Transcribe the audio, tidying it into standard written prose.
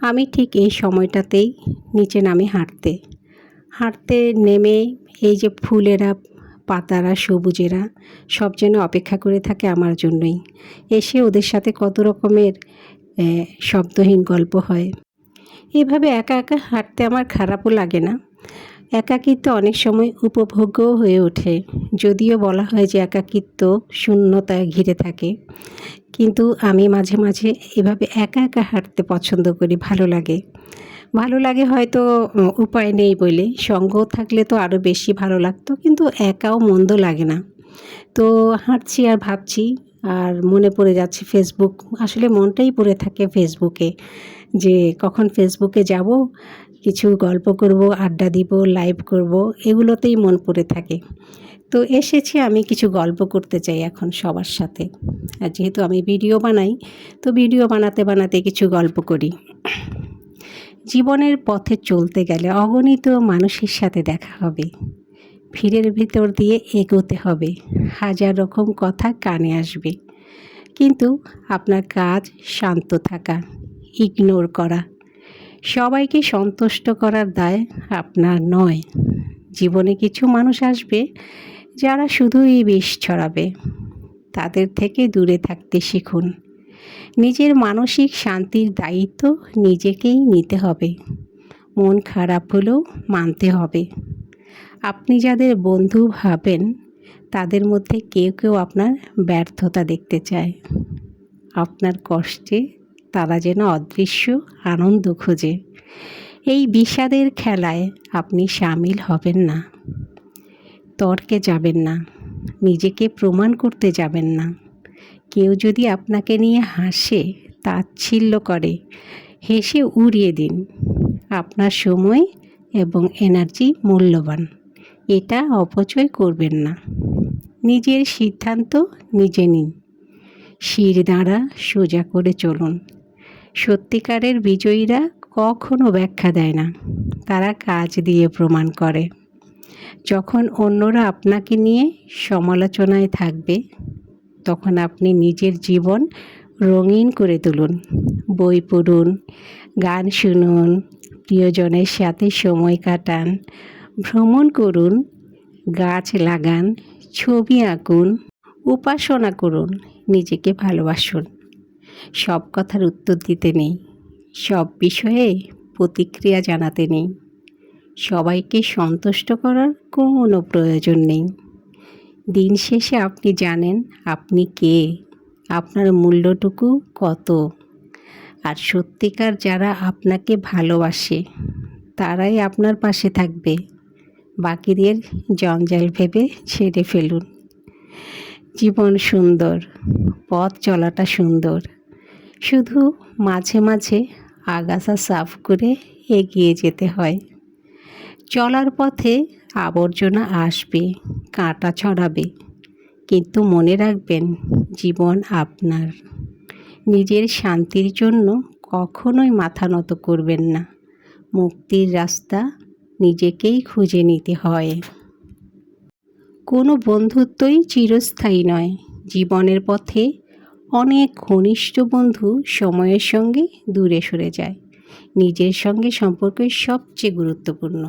আমি ঠিক এই সময়টাতেই নিচে নামি হাঁটতে হাঁটতে নেমে এই যে ফুলেরা, পাতারা, সবুজেরা সব যেন অপেক্ষা করে থাকে আমার জন্যই। এসে ওদের সাথে কত রকমের শব্দহীন গল্প হয়। এভাবে একা একা হাঁটতে আমার খারাপও লাগে না। একাকিত্ব অনেক সময় উপভোগ্যও হয়ে ওঠে। যদিও বলা হয় যে একাকিত্ব শূন্যতায় ঘিরে থাকে, কিন্তু আমি মাঝে মাঝে এভাবে একা একা হাঁটতে পছন্দ করি। ভালো লাগে হয়তো উপায় নেই বলে। সঙ্গ থাকলে তো আরও বেশি ভালো লাগতো, কিন্তু একাও মন্দ লাগে না। তো হাঁটছি আর ভাবছি, আর মনে পড়ে যাচ্ছে ফেসবুক। আসলে মনটাই পড়ে থাকে ফেসবুকে, যে কখন ফেসবুকে যাব, কিছু গল্প করব, আড্ডা দিব, লাইভ করব, এগুলোতেই মন পড়ে থাকে। তো এসেছি, আমি কিছু গল্প করতে চাই এখন সবার সাথে। আর যেহেতু আমি ভিডিও বানাই, তো ভিডিও বানাতে বানাতে কিছু গল্প করি। জীবনের পথে চলতে গেলে অগণিত মানুষের সাথে দেখা হবে। ভিড়ের ভিতর দিয়ে এগোতে হবে। হাজার রকম কথা কানে আসবে, কিন্তু আপনার কাজ শান্ত থাকা, ইগনোর করা। সবাইকে সন্তুষ্ট করার দায় আপনার নয়। জীবনে কিছু মানুষ আসবে যারা শুধুই বিষ ছড়াবে। তাদের থেকে দূরে থাকতে শিখুন। নিজের মানসিক শান্তির দায়িত্ব নিজেকেই নিতে হবে। মন খারাপ হলেও মানতে হবে। আপনি যাদের বন্ধু ভাবেন, তাদের মধ্যে কেউ কেউ আপনার ব্যর্থতা দেখতে চায়। আপনার কষ্টে তারা যেন অদৃশ্য আনন্দ খোঁজে। এই বিষাদের খেলায় আপনি সামিল হবেন না। তর্কে যাবেন না, নিজেকে প্রমাণ করতে যাবেন না। কেউ যদি আপনাকে নিয়ে হাসে, তাচ্ছিল্য করে, হেসে উড়িয়ে দিন। আপনার সময় এবং এনার্জি মূল্যবান, এটা অপচয় করবেন না। নিজের সিদ্ধান্ত নিজে নিন। শির দাঁড়া সোজা করে চলুন। সত্যিকারের বিজয়ীরা কখনো ব্যাখ্যা দেয় না, তারা কাজ দিয়ে প্রমাণ করে। যখন অন্যরা আপনাকে নিয়ে সমালোচনায় থাকবে, তখন আপনি নিজের জীবন রঙিন করে তুলুন। বই পড়ুন, গান শুনুন, প্রিয়জনের সাথে সময় কাটান, ভ্রমণ করুন, গাছ লাগান, ছবি আঁকুন, উপাসনা করুন, নিজেকে ভালোবাসুন। সব কথার উত্তর দিতে নেই, সব বিষয়ে প্রতিক্রিয়া জানাতে নেই, সবাইকে সন্তুষ্ট করার কোনো প্রয়োজন নেই। দিন শেষে আপনি জানেন আপনি কে, আপনার মূল্যটুকু কত। আর সত্যিকার যারা আপনাকে ভালোবাসে, তারাই আপনার পাশে থাকবে। বাকিদের জঞ্জাল ভেবে ছেড়ে ফেলুন। জীবন সুন্দর, পথ চলাটা সুন্দর, শুধু মাঝে মাঝে আগাছা সাফ করে এগিয়ে যেতে হয়। চলার পথে আবর্জনা আসবে, কাঁটা ছড়াবে, কিন্তু মনে রাখবেন জীবন আপনার। নিজের শান্তির জন্য কখনোই মাথা নত করবেন না। মুক্তির রাস্তা নিজেকেই খুঁজে নিতে হয়। কোনো বন্ধুত্বই চিরস্থায়ী নয়। জীবনের পথে অনেক ঘনিষ্ঠ বন্ধু সময়ের সঙ্গে দূরে সরে যায়। নিজের সঙ্গে সম্পর্কই সবচেয়ে গুরুত্বপূর্ণ।